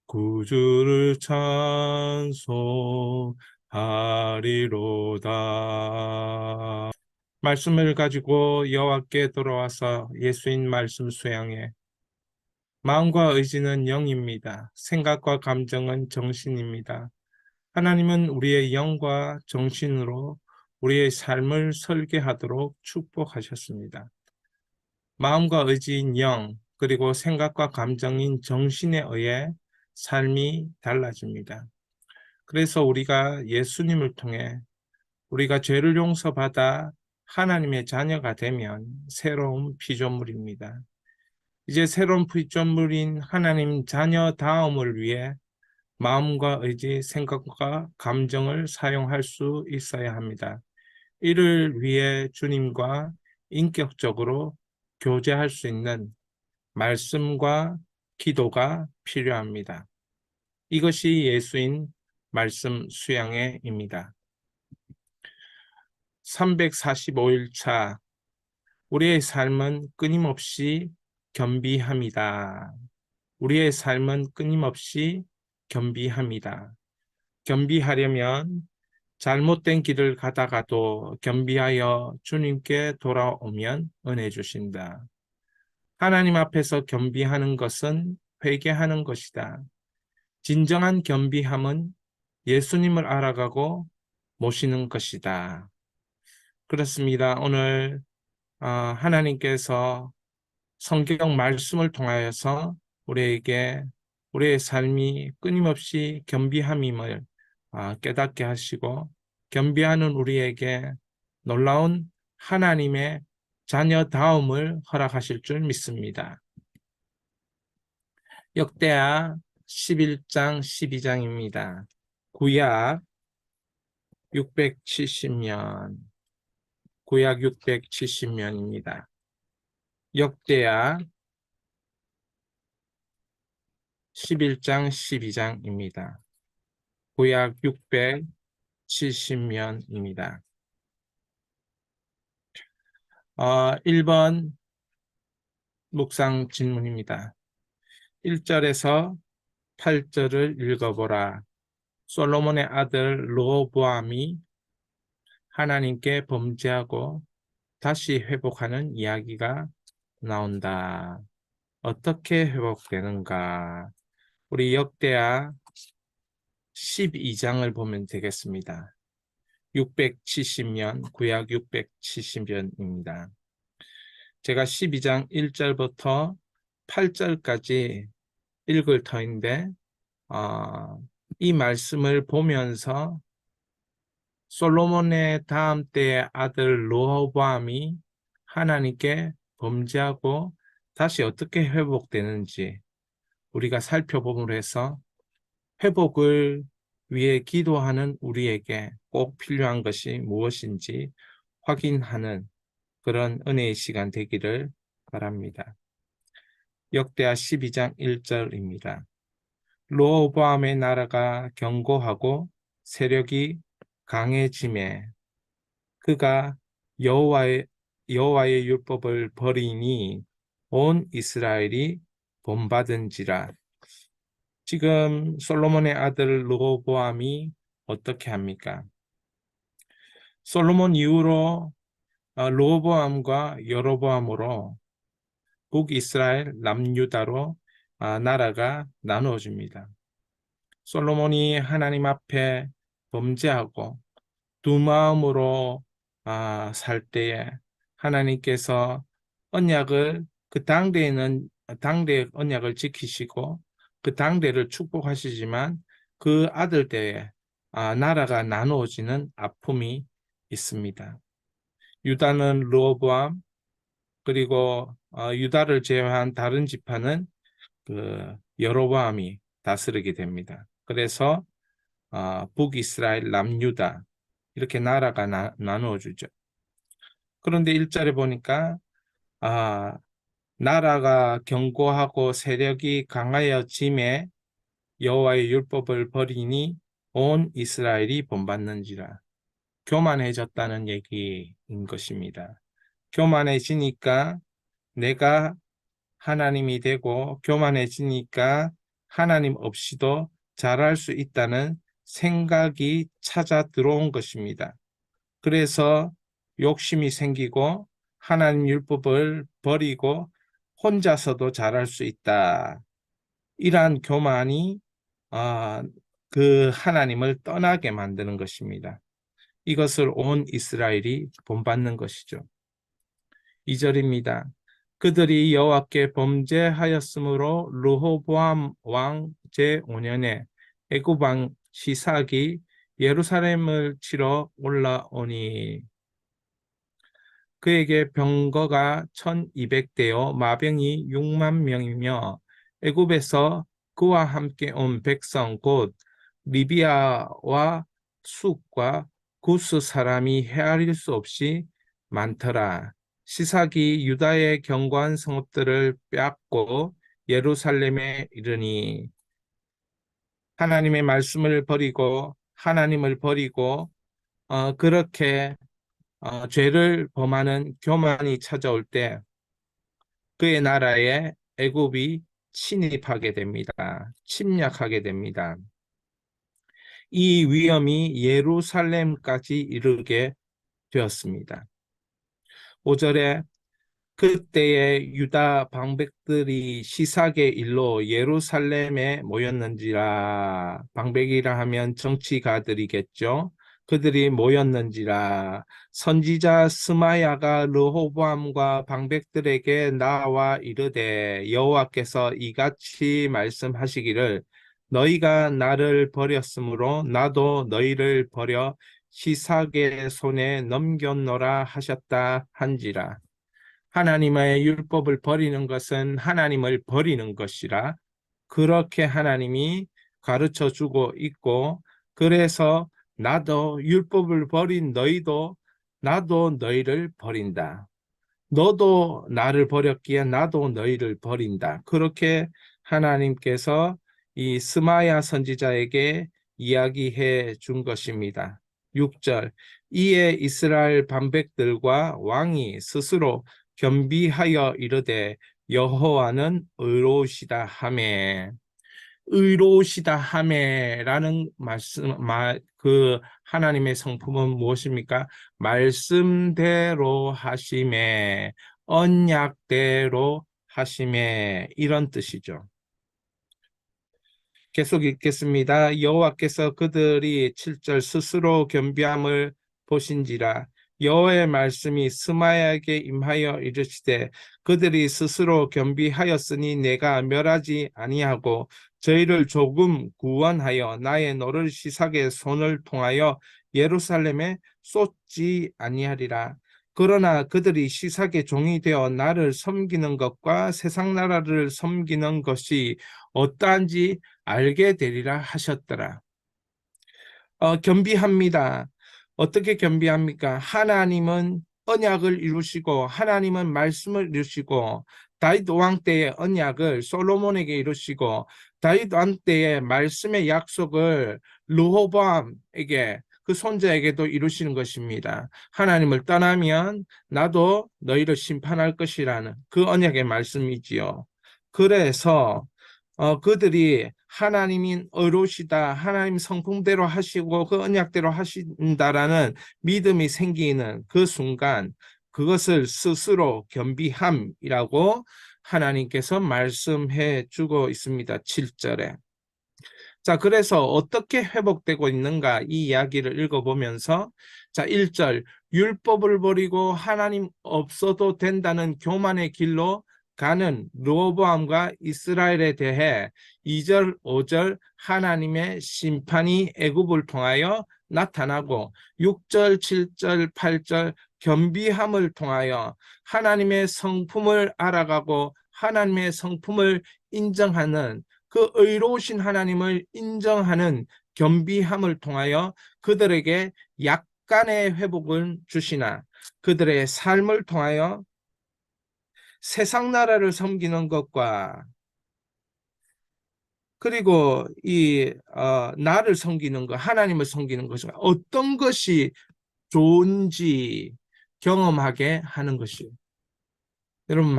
구주를 찬송하리로다. 말씀을 가지고 여호와께 돌아와서 예수인 말씀 수양해. 마음과 의지는 영입니다. 생각과 감정은 정신입니다. 하나님은 우리의 영과 정신으로 우리의 삶을 설계하도록 축복하셨습니다. 마음과 의지인 영, 그리고 생각과 감정인 정신에 의해 삶이 달라집니다. 그래서 우리가 예수님을 통해 우리가 죄를 용서받아 하나님의 자녀가 되면 새로운 피조물입니다. 이제 새로운 피조물인 하나님 자녀다움을 위해 마음과 의지, 생각과 감정을 사용할 수 있어야 합니다. 이를 위해 주님과 인격적으로 교제할 수 있는 말씀과 기도가 필요합니다. 이것이 예수인 말씀 수양회입니다. 345일 차, 우리의 삶은 끊임없이 겸비합니다. 우리의 삶은 끊임없이 겸비합니다. 겸비하려면 잘못된 길을 가다가도 겸비하여 주님께 돌아오면 은혜 주신다. 하나님 앞에서 겸비하는 것은 회개하는 것이다. 진정한 겸비함은 예수님을 알아가고 모시는 것이다. 그렇습니다. 오늘 하나님께서 성경 말씀을 통하여서 우리에게 우리의 삶이 끊임없이 겸비함임을 깨닫게 하시고 겸비하는 우리에게 놀라운 하나님의 자녀다움을 허락하실 줄 믿습니다. 역대하 11장 12장입니다. 구약 670년, 구약 670년입니다. 역대하 11장 12장입니다. 구약 670년입니다. 1번 묵상 질문입니다. 1절에서 8절을 읽어보라. 솔로몬의 아들 르호보암이 하나님께 범죄하고 다시 회복하는 이야기가 나온다. 어떻게 회복되는가? 우리 역대하 12장을 보면 되겠습니다. 670년, 구약 670년입니다. 제가 12장 1절부터 8절까지 읽을 터인데 이 말씀을 보면서 솔로몬의 다음 때의 아들 르호보암이 하나님께 범죄하고 다시 어떻게 회복되는지 우리가 살펴봄으로 해서 회복을 위해 기도하는 우리에게 꼭 필요한 것이 무엇인지 확인하는 그런 은혜의 시간 되기를 바랍니다. 역대하 12장 1절입니다. 르호보암의 나라가 견고하고 세력이 강해짐에 그가 여호와의 율법을 버리니 온 이스라엘이 본받은지라. 지금 솔로몬의 아들 르호보암이 어떻게 합니까? 솔로몬 이후로 르호보암과 여로보암으로 북이스라엘 남유다로 나라가 나누어집니다. 솔로몬이 하나님 앞에 범죄하고 두 마음으로 살 때에 하나님께서 언약을 그 당대에는 당대의 언약을 지키시고 그 당대를 축복하시지만 그 아들 때에 나라가 나누어지는 아픔이 있습니다. 유다는 르호보암, 그리고 유다를 제외한 다른 지파는 그 여로보암이 다스리게 됩니다. 그래서 북이스라엘 남유다 이렇게 나라가 나누어지죠. 그런데 1절에 보니까 나라가 견고하고 세력이 강하여짐에 여호와의 율법을 버리니 온 이스라엘이 본받는지라. 교만해졌다는 얘기인 것입니다. 교만해지니까 내가 하나님이 되고 교만해지니까 하나님 없이도 잘할 수 있다는 생각이 찾아 들어온 것입니다. 그래서 욕심이 생기고 하나님 율법을 버리고 혼자서도 잘할 수 있다. 이러한 교만이 아, 그 하나님을 떠나게 만드는 것입니다. 이것을 온 이스라엘이 본받는 것이죠. 2절입니다. 그들이 여호와께 범죄하였으므로 르호보암 왕 제5년에 애굽 왕 시삭이 예루살렘을 치러 올라오니 그에게 병거가 1200대요 마병이 6만 명이며 애굽에서 그와 함께 온 백성 곧 리비아와 숫과 구스 사람이 헤아릴 수 없이 많더라. 시삭이 유다의 견고한 성읍들을 빼앗고 예루살렘에 이르니 하나님의 말씀을 버리고 하나님을 버리고 그렇게 죄를 범하는 교만이 찾아올 때 그의 나라에 애굽이 침입하게 됩니다. 침략하게 됩니다. 이 위험이 예루살렘까지 이르게 되었습니다. 5절에 그때의 유다 방백들이 시삭의 일로 예루살렘에 모였는지라. 방백이라 하면 정치가들이겠죠. 그들이 모였는지라. 선지자 스마야가 르호보암과 방백들에게 나와 이르되 여호와께서 이같이 말씀하시기를 너희가 나를 버렸으므로 나도 너희를 버려 시삭의 손에 넘겼노라 하셨다 한지라. 하나님의 율법을 버리는 것은 하나님을 버리는 것이라 그렇게 하나님이 가르쳐 주고 있고 그래서 나도 율법을 버린 너희도 나도 너희를 버린다. 너도 나를 버렸기에 나도 너희를 버린다. 그렇게 하나님께서 이 스마야 선지자에게 이야기해 준 것입니다. 6절 이에 이스라엘 방백들과 왕이 스스로 겸비하여 이르되 여호와는 의로우시다 하매 의로우시다 하매라는 말씀 그 하나님의 성품은 무엇입니까? 말씀대로 하심에 언약대로 하심에 이런 뜻이죠. 계속 읽겠습니다. 여호와께서 그들이 7절 스스로 겸비함을 보신지라 여호와의 말씀이 스마야에게 임하여 이르시되 그들이 스스로 겸비하였으니 내가 멸하지 아니하고 저희를 조금 구원하여 나의 노를 시삭의 손을 통하여 예루살렘에 쏟지 아니하리라. 그러나 그들이 시삭의 종이 되어 나를 섬기는 것과 세상 나라를 섬기는 것이 어떠한지 알게 되리라 하셨더라. 겸비합니다. 어떻게 겸비합니까? 하나님은 언약을 이루시고 하나님은 말씀을 이루시고 다윗 왕 때의 언약을 솔로몬에게 이루시고 다윗 왕 때의 말씀의 약속을 르호보암에게 그 손자에게도 이루시는 것입니다. 하나님을 떠나면 나도 너희를 심판할 것이라는 그 언약의 말씀이지요. 그래서 그들이 하나님인 의로우시다, 하나님 성품대로 하시고 그 언약대로 하신다라는 믿음이 생기는 그 순간 그것을 스스로 겸비함이라고 하나님께서 말씀해 주고 있습니다. 7절에. 자, 그래서 어떻게 회복되고 있는가 이 이야기를 읽어보면서 자, 1절 율법을 버리고 하나님 없어도 된다는 교만의 길로 가는 르호보암과 이스라엘에 대해 2절, 5절 하나님의 심판이 애굽을 통하여 나타나고 6절, 7절, 8절 겸비함을 통하여 하나님의 성품을 알아가고 하나님의 성품을 인정하는 그 의로우신 하나님을 인정하는 겸비함을 통하여 그들에게 약간의 회복을 주시나 그들의 삶을 통하여 세상 나라를 섬기는 것과 그리고 이 나를 섬기는 것, 하나님을 섬기는 것이 어떤 것이 좋은지 경험하게 하는 것이에요. 여러분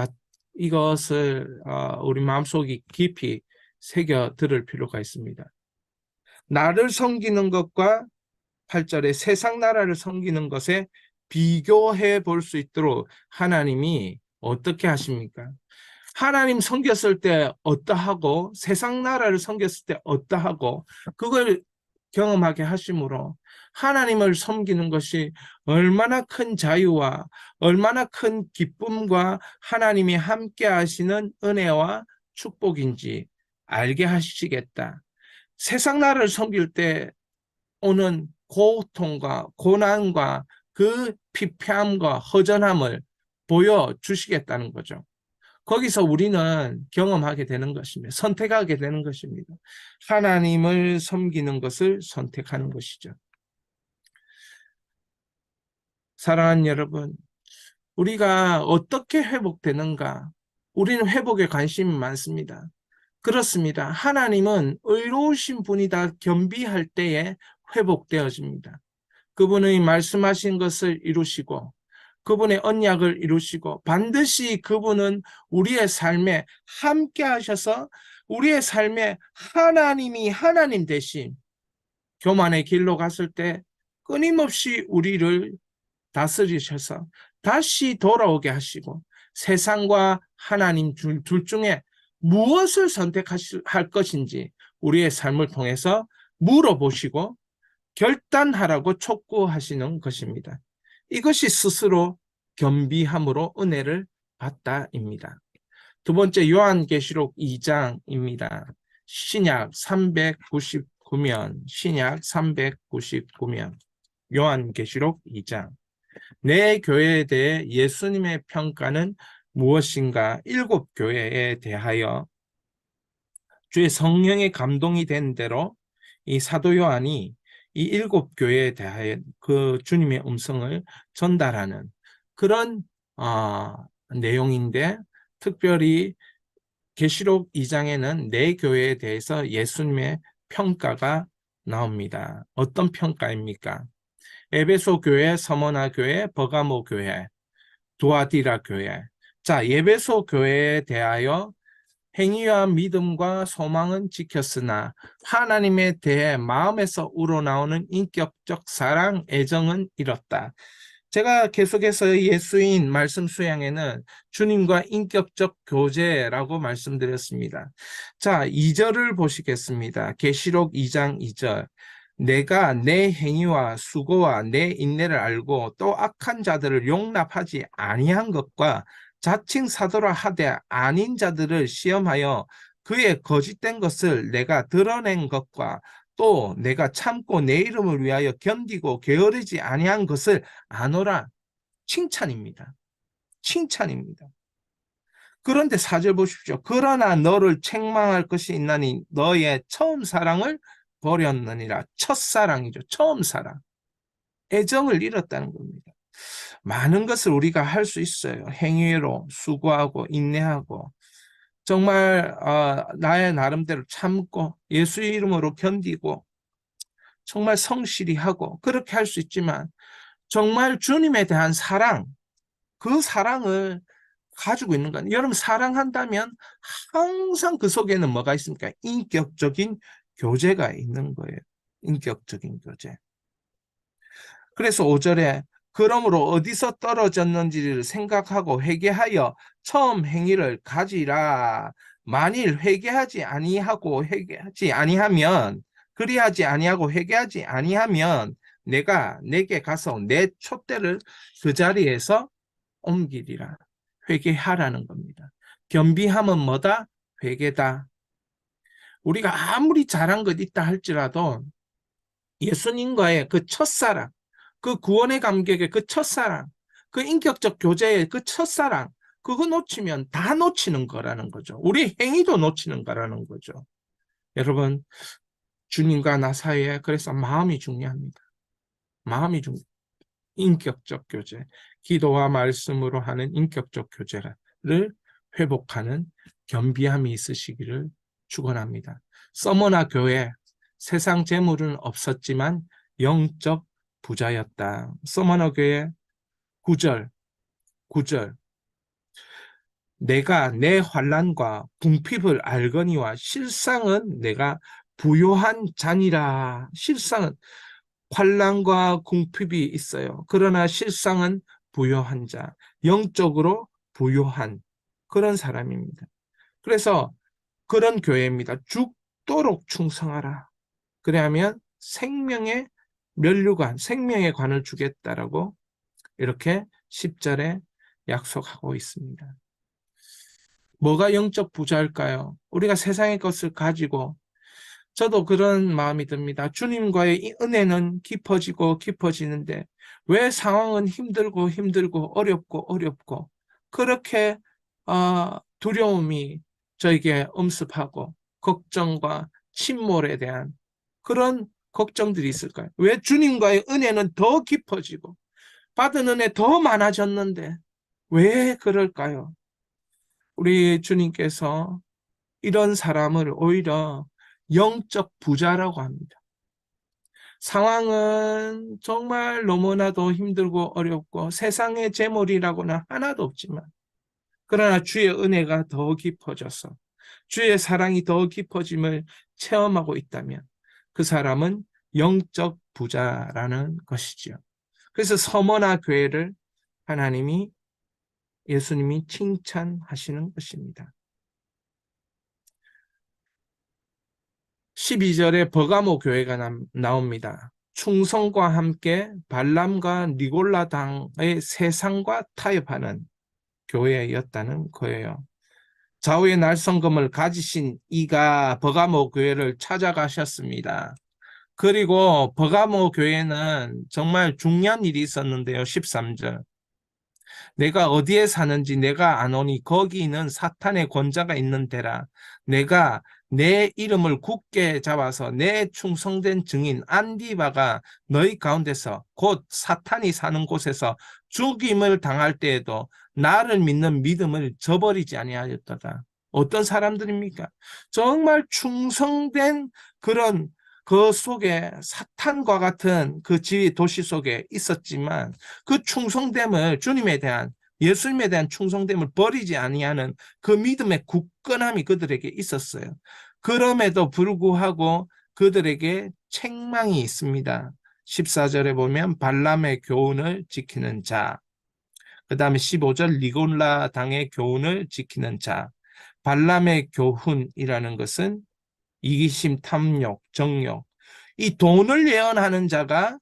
이것을 우리 마음속에 깊이 새겨 들을 필요가 있습니다. 나를 섬기는 것과 8절에 세상 나라를 섬기는 것에 비교해 볼 수 있도록 하나님이 어떻게 하십니까? 하나님 섬겼을 때 어떠하고 세상 나라를 섬겼을 때 어떠하고 그걸 경험하게 하심으로 하나님을 섬기는 것이 얼마나 큰 자유와 얼마나 큰 기쁨과 하나님이 함께 하시는 은혜와 축복인지 알게 하시겠다. 세상 나라를 섬길 때 오는 고통과 고난과 그 피폐함과 허전함을 보여주시겠다는 거죠. 거기서 우리는 경험하게 되는 것입니다. 선택하게 되는 것입니다. 하나님을 섬기는 것을 선택하는 것이죠. 사랑하는 여러분, 우리가 어떻게 회복되는가? 우리는 회복에 관심이 많습니다. 그렇습니다. 하나님은 의로우신 분이다 겸비할 때에 회복되어집니다. 그분의 말씀하신 것을 이루시고 그분의 언약을 이루시고 반드시 그분은 우리의 삶에 함께 하셔서 우리의 삶에 하나님이 하나님 대신 교만의 길로 갔을 때 끊임없이 우리를 다스리셔서 다시 돌아오게 하시고 세상과 하나님 둘 중에 무엇을 선택할 것인지 우리의 삶을 통해서 물어보시고 결단하라고 촉구하시는 것입니다. 이것이 스스로 겸비함으로 은혜를 받다입니다. 두 번째 요한계시록 2장입니다. 신약 399면 요한계시록 2장. 내 교회에 대해 예수님의 평가는 무엇인가? 7교회에 대하여 주의 성령의 감동이 된 대로 이 사도 요한이 이 7교회에 대하여 그 주님의 음성을 전달하는 그런 내용인데 특별히 계시록 2장에는 네 교회에 대해서 예수님의 평가가 나옵니다. 어떤 평가입니까? 에베소 교회, 서머나 교회, 버가모 교회, 두아디라 교회. 자, 에베소 교회에 대하여 행위와 믿음과 소망은 지켰으나 하나님에 대해 마음에서 우러나오는 인격적 사랑, 애정은 잃었다. 제가 계속해서 예수인 말씀 수양에는 주님과 인격적 교제라고 말씀드렸습니다. 자, 2절을 보시겠습니다. 계시록 2장 2절. 내가 내 행위와 수고와 내 인내를 알고 또 악한 자들을 용납하지 아니한 것과 자칭 사도라 하되 아닌 자들을 시험하여 그의 거짓된 것을 내가 드러낸 것과 또 내가 참고 내 이름을 위하여 견디고 게으르지 아니한 것을 아노라. 칭찬입니다. 칭찬입니다. 그런데 4절 보십시오. 그러나 너를 책망할 것이 있나니 너의 처음 사랑을 버렸느니라. 첫사랑이죠. 처음 사랑. 애정을 잃었다는 겁니다. 많은 것을 우리가 할 수 있어요. 행위로 수고하고 인내하고 정말 나의 나름대로 참고 예수의 이름으로 견디고 정말 성실히 하고 그렇게 할 수 있지만 정말 주님에 대한 사랑, 그 사랑을 가지고 있는 거예요. 여러분 사랑한다면 항상 그 속에는 뭐가 있습니까? 인격적인 교제가 있는 거예요. 인격적인 교제. 그래서 5절에 그러므로 어디서 떨어졌는지를 생각하고 회개하여 처음 행위를 가지라. 만일 회개하지 아니하면 그리하지 아니하고 회개하지 아니하면 내가 내게 가서 내 촛대를 그 자리에서 옮기리라. 회개하라는 겁니다. 겸비함은 뭐다? 회개다. 우리가 아무리 잘한 것 있다 할지라도 예수님과의 그 첫사랑, 그 구원의 감격의 그 첫사랑, 그 인격적 교제의 그 첫사랑, 그거 놓치면 다 놓치는 거라는 거죠. 우리 행위도 놓치는 거라는 거죠. 여러분, 주님과 나 사이에 그래서 마음이 중요합니다. 마음이 중요합니다. 인격적 교제, 기도와 말씀으로 하는 인격적 교제를 회복하는 겸비함이 있으시기를 축원합니다. 서머나 교회, 세상 재물은 없었지만 영적 부자였다. 서머나 교회 9절 내가 내 환난과 궁핍을 알거니와 실상은 내가 부요한 자니라. 실상은 환난과 궁핍이 있어요. 그러나 실상은 부요한 자, 영적으로 부요한 그런 사람입니다. 그래서 그런 교회입니다. 죽도록 충성하라. 그래야면 생명의 면류관, 생명의 관을 주겠다라고 이렇게 10절에 약속하고 있습니다. 뭐가 영적 부자일까요? 우리가 세상의 것을 가지고 저도 그런 마음이 듭니다. 주님과의 이 은혜는 깊어지고 깊어지는데 왜 상황은 힘들고 힘들고 어렵고 어렵고 그렇게 두려움이 저에게 엄습하고 걱정과 침몰에 대한 그런 걱정들이 있을까요? 왜 주님과의 은혜는 더 깊어지고 받은 은혜 더 많아졌는데 왜 그럴까요? 우리 주님께서 이런 사람을 오히려 영적 부자라고 합니다. 상황은 정말 너무나도 힘들고 어렵고 세상의 재물이라고는 하나도 없지만 그러나 주의 은혜가 더 깊어져서 주의 사랑이 더 깊어짐을 체험하고 있다면 그 사람은 영적 부자라는 것이지요. 그래서 서머나 교회를 하나님이 예수님이 칭찬하시는 것입니다. 12절에 버가모 교회가 나옵니다. 충성과 함께 발람과 니골라 당의 세상과 타협하는 교회였다는 거예요. 좌우의 날성금을 가지신 이가 버가모 교회를 찾아가셨습니다. 그리고 버가모 교회는 정말 중요한 일이 있었는데요. 13절. 내가 어디에 사는지 내가 아노니 거기는 사탄의 권자가 있는 데라. 내가 내 이름을 굳게 잡아서 내 충성된 증인 안디바가 너희 가운데서 곧 사탄이 사는 곳에서 죽임을 당할 때에도 나를 믿는 믿음을 저버리지 아니하였도다. 어떤 사람들입니까? 정말 충성된 그런 그 속에 사탄과 같은 그 지위 도시 속에 있었지만 그 충성됨을 주님에 대한 예수님에 대한 충성됨을 버리지 아니하는 그 믿음의 굳건함이 그들에게 있었어요. 그럼에도 불구하고 그들에게 책망이 있습니다. 14절에 보면 발람의 교훈을 지키는 자, 그 다음에 15절 니골라 당의 교훈을 지키는 자. 발람의 교훈이라는 것은 이기심, 탐욕, 정욕, 이 돈을 예언하는 자가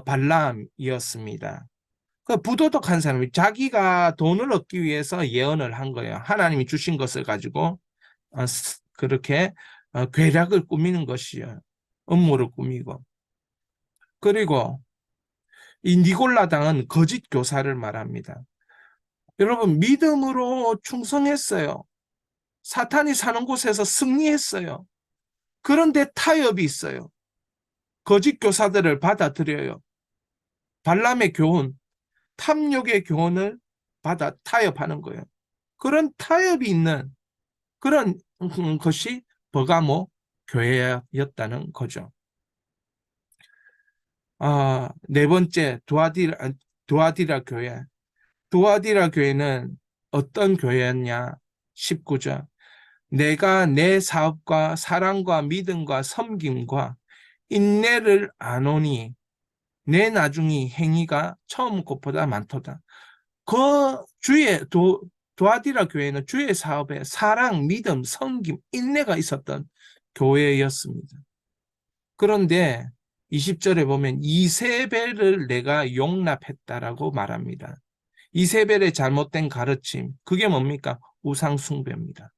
발람이었습니다. 그 부도덕한 사람이 자기가 돈을 얻기 위해서 예언을 한 거예요. 하나님이 주신 것을 가지고 그렇게 괴략을 꾸미는 것이요. 음모를 꾸미고. 그리고 이 니골라당은 거짓 교사를 말합니다. 여러분 믿음으로 충성했어요. 사탄이 사는 곳에서 승리했어요. 그런데 타협이 있어요. 거짓 교사들을 받아들여요. 발람의 교훈, 탐욕의 교훈을 받아 타협하는 거예요. 그런 타협이 있는 그런 것이 버가모 교회였다는 거죠. 네 번째, 두아디라 교회. 두아디라 교회는 어떤 교회였냐? 19절. 내가 내 사업과 사랑과 믿음과 섬김과 인내를 아노니 내 나중이 행위가 처음 것보다 많도다. 그 주의 도아디라 교회는 주의 사업에 사랑, 믿음, 섬김, 인내가 있었던 교회였습니다. 그런데 20절에 보면 이세벨을 내가 용납했다라고 말합니다. 이세벨의 잘못된 가르침, 그게 뭡니까? 우상숭배입니다.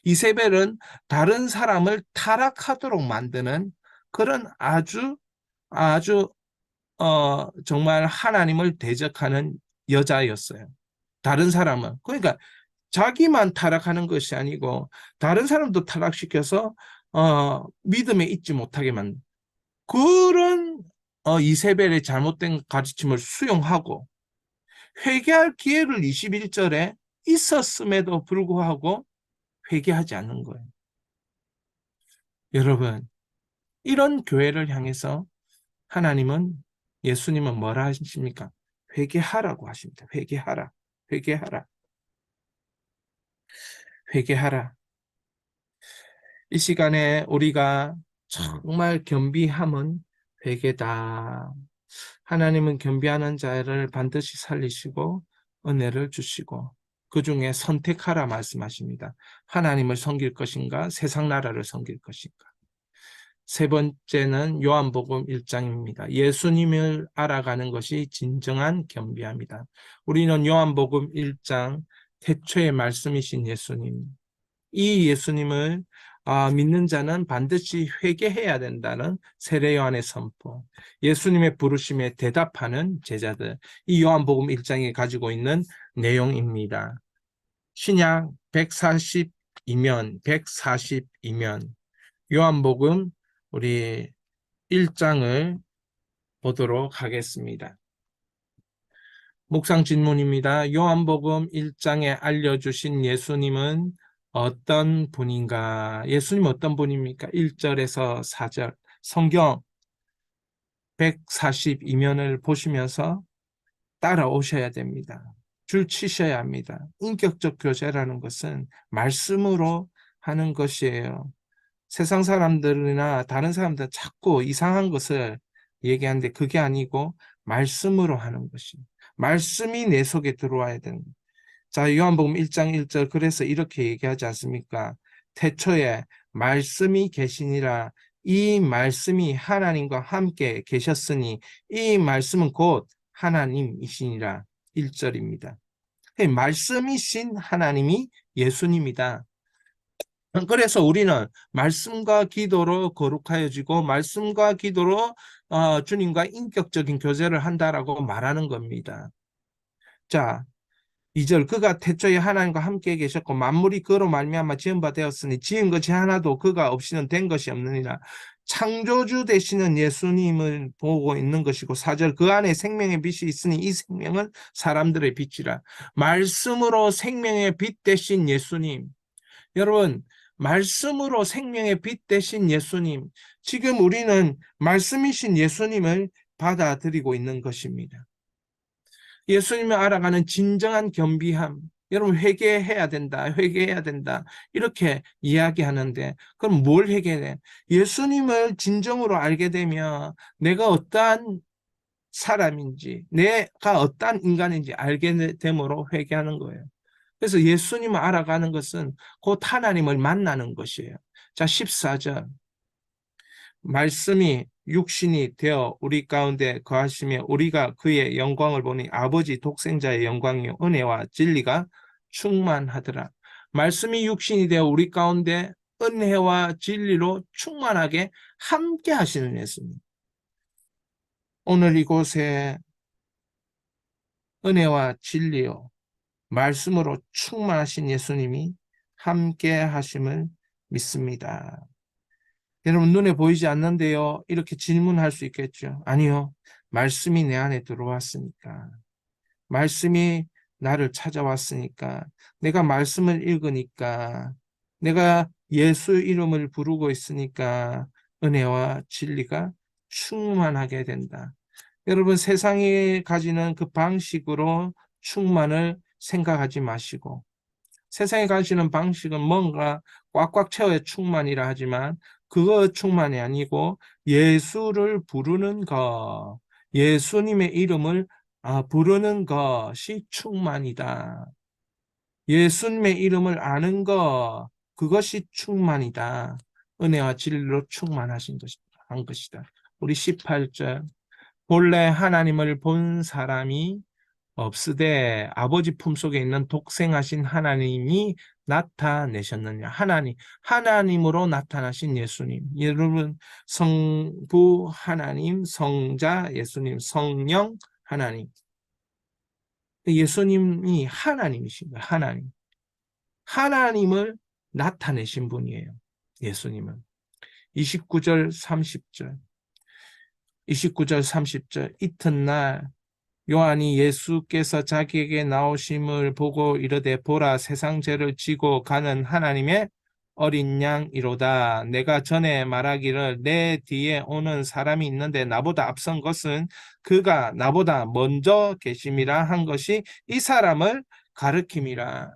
이세벨은 다른 사람을 타락하도록 만드는 그런 아주 정말 하나님을 대적하는 여자였어요. 다른 사람은. 그러니까 자기만 타락하는 것이 아니고 다른 사람도 타락시켜서 믿음에 있지 못하게 만든 그런 이세벨의 잘못된 가르침을 수용하고 회개할 기회를 21절에 있었음에도 불구하고 회개하지 않는 거예요. 여러분, 이런 교회를 향해서 하나님은 예수님은 뭐라 하십니까? 회개하라고 하십니다. 회개하라. 회개하라. 회개하라. 이 시간에 우리가 정말 겸비함은 회개다. 하나님은 겸비하는 자를 반드시 살리시고 은혜를 주시고 그 중에 선택하라 말씀하십니다. 하나님을 섬길 것인가 세상 나라를 섬길 것인가. 세 번째는 요한복음 1장입니다. 예수님을 알아가는 것이 진정한 겸비함이다. 우리는 요한복음 1장 태초의 말씀이신 예수님, 이 예수님을 믿는 자는 반드시 회개해야 된다는 세례 요한의 선포, 예수님의 부르심에 대답하는 제자들, 이 요한복음 1장이 가지고 있는 내용입니다. 신약 142면 요한복음 우리 1장을 보도록 하겠습니다. 묵상 질문입니다. 요한복음 1장에 알려주신 예수님은 어떤 분인가? 예수님 어떤 분입니까? 1절에서 4절 성경 142면을 보시면서 따라오셔야 됩니다. 줄 치셔야 합니다. 인격적 교제라는 것은 말씀으로 하는 것이에요. 세상 사람들이나 다른 사람들 자꾸 이상한 것을 얘기하는데 그게 아니고 말씀으로 하는 것이. 말씀이 내 속에 들어와야 되는 거예요. 자, 요한복음 1장 1절 그래서 이렇게 얘기하지 않습니까? 태초에 말씀이 계시니라. 이 말씀이 하나님과 함께 계셨으니 이 말씀은 곧 하나님이시니라. 1절입니다. 말씀이신 하나님이 예수님이다. 그래서 우리는 말씀과 기도로 거룩하여지고 말씀과 기도로 주님과 인격적인 교제를 한다라고 말하는 겁니다. 자, 2절 그가 태초에 하나님과 함께 계셨고 만물이 그로 말미암아 지은 바 되었으니 지은 것이 하나도 그가 없이는 된 것이 없느니라. 창조주 되시는 예수님을 보고 있는 것이고 4절 그 안에 생명의 빛이 있으니 이 생명은 사람들의 빛이라. 말씀으로 생명의 빛 되신 예수님. 여러분, 말씀으로 생명의 빛 되신 예수님, 지금 우리는 말씀이신 예수님을 받아들이고 있는 것입니다. 예수님을 알아가는 진정한 겸비함, 여러분 회개해야 된다, 회개해야 된다 이렇게 이야기하는데 그럼 뭘 회개해? 예수님을 진정으로 알게 되면 내가 어떠한 사람인지, 내가 어떠한 인간인지 알게 됨으로 회개하는 거예요. 그래서 예수님을 알아가는 것은 곧 하나님을 만나는 것이에요. 자, 14절. 말씀이 육신이 되어 우리 가운데 거하시며 우리가 그의 영광을 보니 아버지 독생자의 영광이요 은혜와 진리가 충만하더라. 말씀이 육신이 되어 우리 가운데 은혜와 진리로 충만하게 함께 하시는 예수님. 오늘 이곳에 은혜와 진리요 말씀으로 충만하신 예수님이 함께 하심을 믿습니다. 여러분 눈에 보이지 않는데요. 이렇게 질문할 수 있겠죠. 아니요. 말씀이 내 안에 들어왔으니까. 말씀이 나를 찾아왔으니까. 내가 말씀을 읽으니까. 내가 예수 이름을 부르고 있으니까 은혜와 진리가 충만하게 된다. 여러분 세상이 가지는 그 방식으로 충만을 생각하지 마시고 세상이 가지는 방식은 뭔가 꽉꽉 채워야 충만이라 하지만 그거 충만이 아니고 예수를 부르는 것, 예수님의 이름을 부르는 것이 충만이다. 예수님의 이름을 아는 것, 그것이 충만이다. 은혜와 진리로 충만하신 한 것이다. 우리 18절 본래 하나님을 본 사람이 없으되 아버지 품속에 있는 독생하신 하나님이 나타내셨느냐. 하나님으로 나타나신 예수님. 여러분, 성부 하나님, 성자 예수님, 성령 하나님. 예수님이 하나님이신 거예요. 하나님. 하나님을 나타내신 분이에요. 예수님은. 29절, 30절. 29절, 30절. 이튿날 요한이 예수께서 자기에게 나오심을 보고 이르되 보라 세상 죄를 지고 가는 하나님의 어린 양이로다. 내가 전에 말하기를 내 뒤에 오는 사람이 있는데 나보다 앞선 것은 그가 나보다 먼저 계심이라 한 것이 이 사람을 가르킴이라.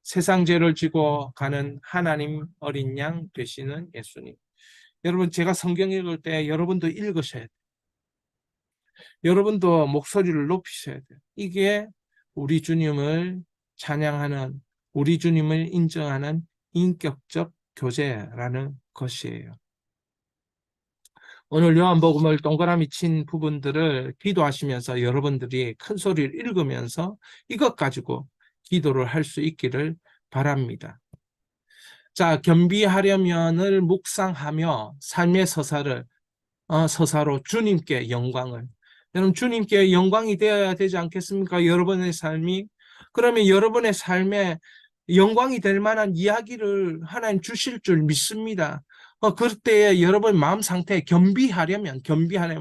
세상 죄를 지고 가는 하나님 어린 양 되시는 예수님. 여러분, 제가 성경 읽을 때 여러분도 읽으셔야 돼요. 여러분도 목소리를 높이셔야 돼요. 이게 우리 주님을 찬양하는, 우리 주님을 인정하는 인격적 교제라는 것이에요. 오늘 요한복음을 동그라미 친 부분들을 기도하시면서 여러분들이 큰 소리를 읽으면서 이것 가지고 기도를 할 수 있기를 바랍니다. 자, 겸비하려면을 묵상하며 삶의 서사로 주님께 영광을, 여러분 주님께 영광이 되어야 되지 않겠습니까? 여러분의 삶이. 그러면 여러분의 삶에 영광이 될 만한 이야기를 하나님 주실 줄 믿습니다. 그럴 때에 여러분 마음 상태에 겸비하려면,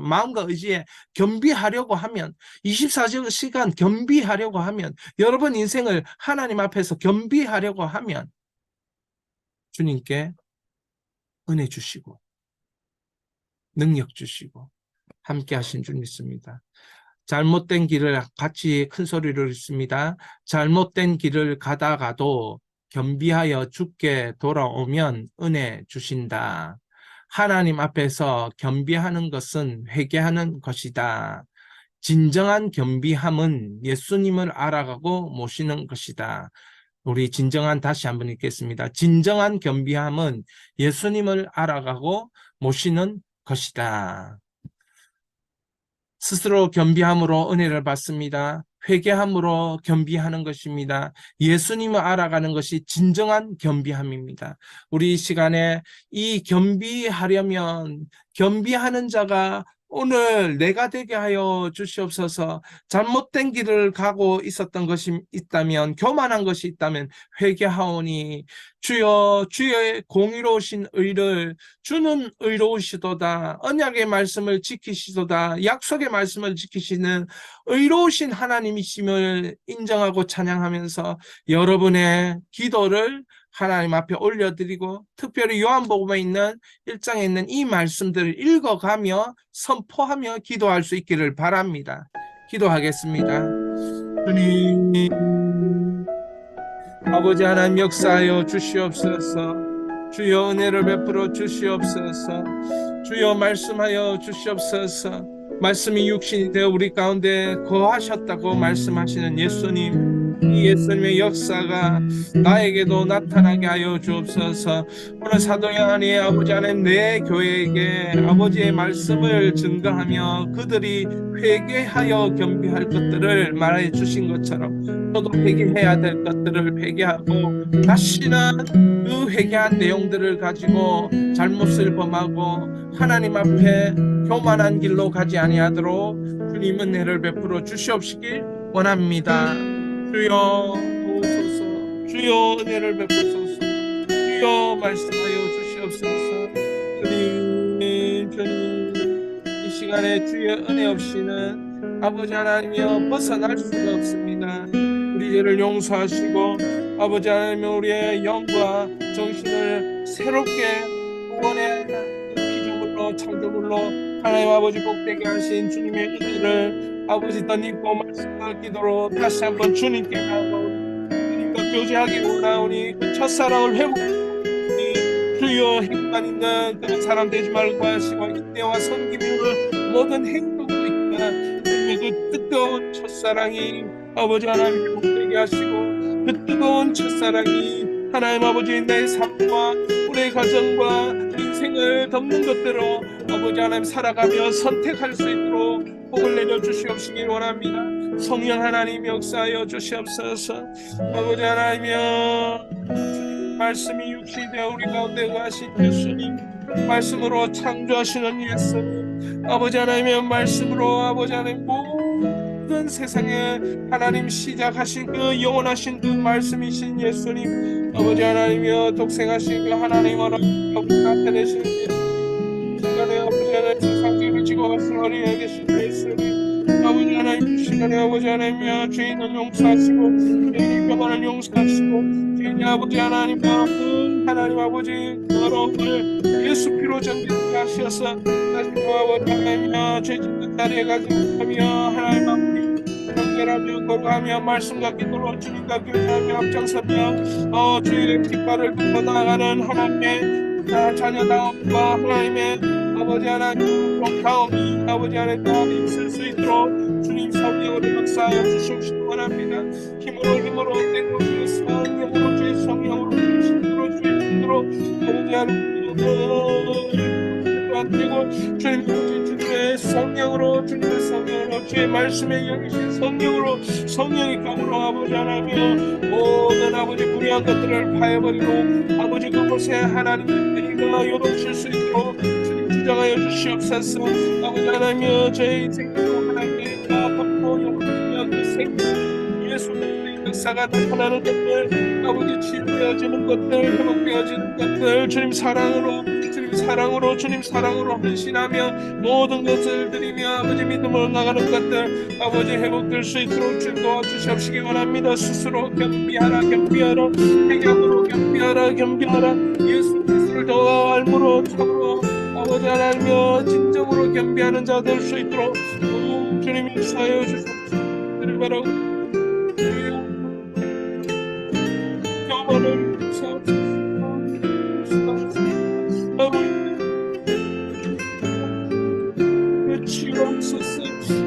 마음과 의지에 겸비하려고 하면, 24시간 겸비하려고 하면, 여러분 인생을 하나님 앞에서 겸비하려고 하면 주님께 은혜 주시고 능력 주시고 함께 하신 줄 믿습니다. 잘못된 길을 같이 큰 소리로 읽습니다. 잘못된 길을 가다가도 겸비하여 주께 돌아오면 은혜 주신다. 하나님 앞에서 겸비하는 것은 회개하는 것이다. 진정한 겸비함은 예수님을 알아가고 모시는 것이다. 우리 다시 한번 읽겠습니다. 진정한 겸비함은 예수님을 알아가고 모시는 것이다. 스스로 겸비함으로 은혜를 받습니다. 회개함으로 겸비하는 것입니다. 예수님을 알아가는 것이 진정한 겸비함입니다. 우리 이 시간에 이 겸비하려면 겸비하는 자가 오늘 내가 되게 하여 주시옵소서. 잘못된 길을 가고 있었던 것이 있다면, 교만한 것이 있다면 회개하오니 주여, 주의 공의로우신 의를 주는 의로우시도다. 언약의 말씀을 지키시도다. 약속의 말씀을 지키시는 의로우신 하나님이심을 인정하고 찬양하면서 여러분의 기도를 하나님 앞에 올려드리고, 특별히 요한복음에 있는 1장에 있는 이 말씀들을 읽어가며 선포하며 기도할 수 있기를 바랍니다. 기도하겠습니다. 주님, 아버지 하나님 역사하여 주시옵소서. 주여 은혜를 베풀어 주시옵소서. 주여 말씀하여 주시옵소서. 말씀이 육신이 되어 우리 가운데 거하셨다고 말씀하시는 예수님, 이 예수님의 역사가 나에게도 나타나게 하여 주옵소서. 오늘 사도 요한이 아버지 하나님 내 교회에게 아버지의 말씀을 증거하며 그들이 회개하여 겸비할 것들을 말해 주신 것처럼 저도 회개해야 될 것들을 회개하고 다시는 그 회개한 내용들을 가지고 잘못을 범하고 하나님 앞에 교만한 길로 가지 아니하도록 주님 은혜를 베풀어 주시옵시길 원합니다. 주여 도우소서. 주여 은혜를 베푸소서. 주여 말씀하여 주시옵소서. 주님 이 시간에 주의 은혜 없이는 아버지 하나님이여 벗어날 수가 없습니다. 우리 죄를 용서하시고 아버지 하나님 우리의 영과 정신을 새롭게 구원해 피조물로 창조물로 하나님 아버지 복되게 하신 주님의 은혜를 아버지 덧입고 말씀과 기도로 다시 한번 주님께 나아가오니 주님과 교제하기 원하오니 그 첫사랑을 회복하오니 주여 행만 있는 그런 사람 되지 말고 하시고 인내와 섬김을 모든 행동으로 있는 주님의 그 뜨거운 첫사랑이 아버지 하나님 회복되게 하시고 그 뜨거운 첫사랑이 하나님 아버지 내 삶과 우리의 가정과 인생을 덮는 것대로 아버지 하나님 살아가며 선택할 수 있도록 복을 내려 주시옵시길 원합니다. 성령 하나님 역사하여 주시옵소서. 아버지 하나님이여 말씀이 육신이 되어 우리 가운데 거하신 예수님, 말씀으로 창조하시는 예수님, 아버지 하나님이여 말씀으로 아버지 하나님 모든 세상에 하나님 시작하신 그 영원하신 그 말씀이신 예수님, 아버지 하나님이여 독생하신 그 하나님으로 나타내신 예수님, 시간에 아버지 하나님 세상죄를 지고 가신 어린아이 계신 예수님, 아버지 하나님 시간에 아버지 하나님이여 죄인을 용서하시고 죄인의 교만을 용서하시고 죄인의 아버지 하나님이여 하나님 아버지 더러움을 예수 피로 정결케 하셔서 다시 또 아버지 하나님이여 죄 짓는 자리에 가지 못하며 하나님 아버지 연결하며 걸어가며 말씀과 기도로 주님과 교제하며 앞장서며 주의 깃발을 들고 나아가는 하나님의 자녀다움과 하나님의 아버지 하나님 다움이 아버지 하나님 있을 수 있도록 주님 성령으로 역사하여 주시옵시기 원합니다. 힘으로 땡겨주의 성령으로 주의 성령으로 주의 신으로 주의 신으로 아버지 하나님 안 되고 주님의 성령으로 주님의 성령으로 주의 말씀에 여기신 성령으로 성령의 감으로 아버지 하나님 모든 아버지 무리한 것들을 파해버리고 아버지 그곳에 하나님의 의가 요동칠 수 있도록 주님 주장하여 주시옵소서. 아버지 하나님 저희 생명으로 하나님의 앞으로 영원히 그 생명 예수님의 역사가 나타나는 것들 아버지 치유되어지는 것들 회복되어지는 것들 주님 사랑으로 헌신하며 모든 것을 드리며 아버지 믿음으로 나가는 것들 아버지 회복될 수 있도록 주님 도와주시옵시기 원합니다. 스스로 겸비하라 행함으로 겸비하라 예수 그리스도를 더 알므로 참으로 아버지 하나님여 진정으로 겸비하는 자 될 수 있도록 주님 역사하여 주시옵시기를 바라고 영원을 치유옵소서.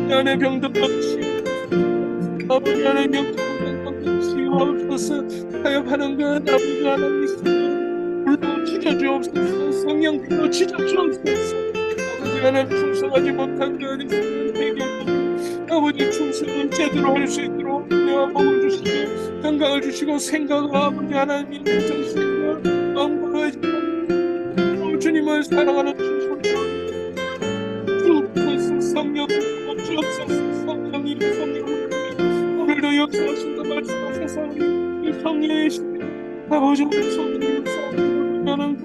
연애 병든 것 치유옵소서. 아버지 하나님 병든 치유옵소서. 타협하는 것 아버지 하나님 불도 찢어주옵소서. 성령도 찢어주옵소서. 아버지 하나님 충성하지 못한 것 있으면 회개하고 아버지 충성을 제대로 할 수 있도록 먹을 주시고 건강을 주시고 생각을 아버지 하나님 정신과 마음으로 주님을 사랑하는 성령 성령이 오늘도 역사하신다 말씀하셔서 이 성령의 아버지 성령의 나는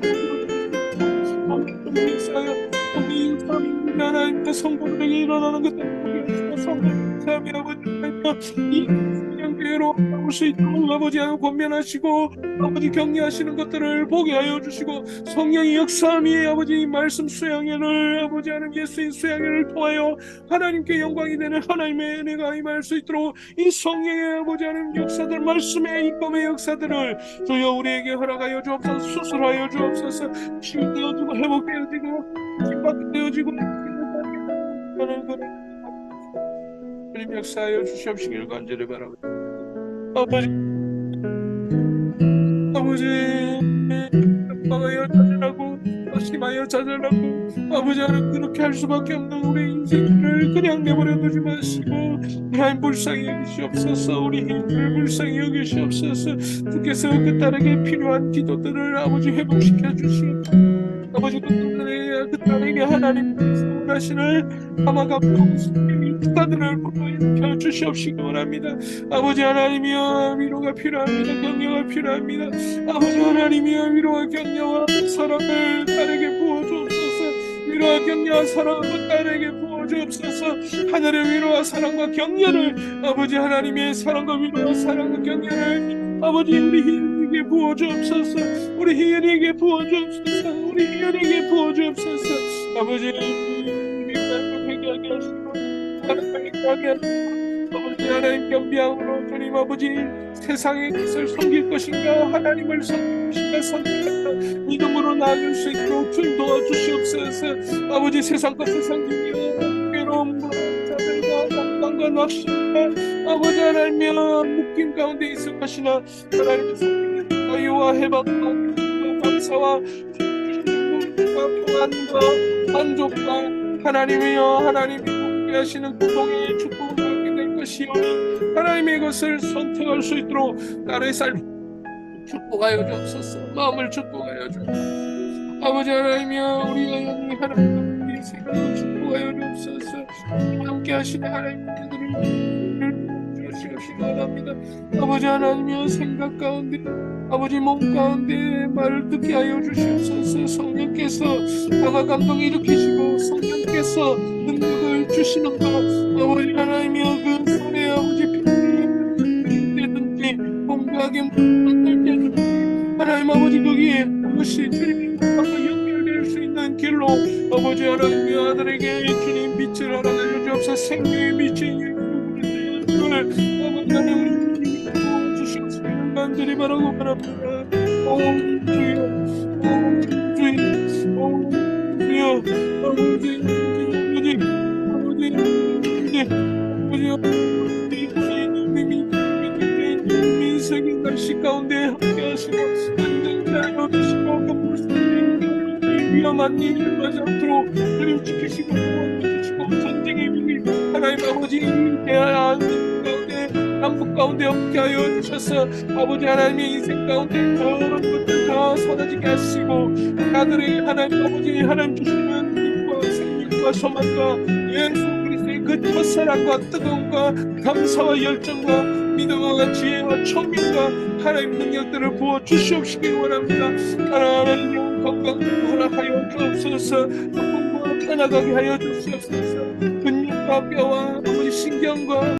하나님의 성도들에게 일어나는 것들 성령 삶이 아버지 이 성령교회로 나올 수 있도록 아버지 하나님 권면하시고 아버지 격려하시는 것들을 보게 하여 주시고 성령의 역사함이 아버지 말씀 수양회를 아버지 하나님 예수인 수양회를 통하여 하나님께 영광이 되는 하나님의 은혜가 임할 수 있도록 이 성령의 아버지 하나님 역사들 말씀의 입법의 역사들을 주여 우리에게 허락하여 주옵소서. 수술하여 주옵소서. 치유되어지고 회복되어지고 기박되어지고 주님 역사하여 주시옵시길 간절히 바랍니다. 아버지 협박하여 자절하고 심하여 자절하고 아버지 하나님 그렇게 할 수밖에 없는 우리 인생을 그냥 내버려 두지 마시고 하나님 불쌍히 여기시옵소서. 우리 힘을 불쌍히 여기시옵소서. 주께서 그 딸에게 필요한 기도들을 아버지 회복시켜 주시옵소서. 아버지 그 딸에게 하나님 하시는 아마가 기타들을 보여 주시옵시기 원합니다. 아버지 하나님이여 위로가 필요합니다. 격려가 필요합니다. 아버지 하나님이여 위로와 격려와 사랑을 딸에게 부어주옵소서. 위로와 격려와 사랑을 딸에게 부어주옵소서. 하늘의 위로와 사랑과 격려를 아버지 하나님의 사랑과 위로와 사랑과 격려를 아버지 우리 희연에게 부어주옵소서. 우리 희연에게 부어주옵소서. 우리 희연에게 부어주옵소서. 아버지 회개하게 하시고 회개하게 하시고 아버지 하나님 겸비함으로 주님 아버지 세상의 것을 섬길 것인가 하나님을 섬길 것인가 선택한다 믿음으로 나아갈 수 있도록 주님 도와주시옵소서. 아버지 세상 것을 섬기며 괴로움과 자들과 건강과 낙심과 아버지 하나님이여 묶임 가운데 있을 것이나 하나님의 섬기는 자유와 해방과 감사와 평안과 만족과 하나님이여 하나님이 함께 하시는 구동의 축복을 받게 될 것이오니 하나님의 것을 선택할 수 있도록 나의 삶 축복하여 주옵소서. 마음을 축복하여 주옵소서. 아버지 하나님이여 우리가 영이 하나님 우리 생각을 축복하여 주옵소서. 함께 하시는 하나님들을 주시옵시기 바랍니다. 아버지 하나님이여 생각 가운데 아버지 몸 가운데 말을 듣게 하여 주시옵소서. 성령께서 나가 감동을 일으키시고 성령께서 능력을 주시는 것 아버지 하나님이여 그 손에 아버지 필요되든지 공부하게 만들 때든지 하나님 아버지 거기에 그것이 주님과 연결될 수 있는 길로 아버지 하나님의 아들에게 주님 빛을 허락하여 주옵소서. 생명의 빛이 아버지 하나님 주시옵소서. 간절히 바라고 바랍니다. 주여, 주여, 아버지, 민생의 날씨 가운데 함께하시고 안전자여 주시고 건물 속에 위험한 일이 일어나지 않도록 하나님 지키시고 도와주시고 전쟁의 위기 하나님 아버지 대한 가운데 남북 가운데 없게 하여 주셔서 아버지 하나님의 인생 가운데 더러운 것들 다 사라지게 하시고 아들의 하나님 아버지 하나님 주시는 힘과 생명과 소망과 예수 그리스도의 그 첫사랑과 뜨거움과 감사와 열정과 믿음과 지혜와 총명과 하나님 능력들을 부어 주시옵시길 원합니다. 하나님 영혼 건강을 허락하여 주옵소서. 아픔과 떠나가게 하여 주시옵소서. 근육과 뼈와 아버지 신경과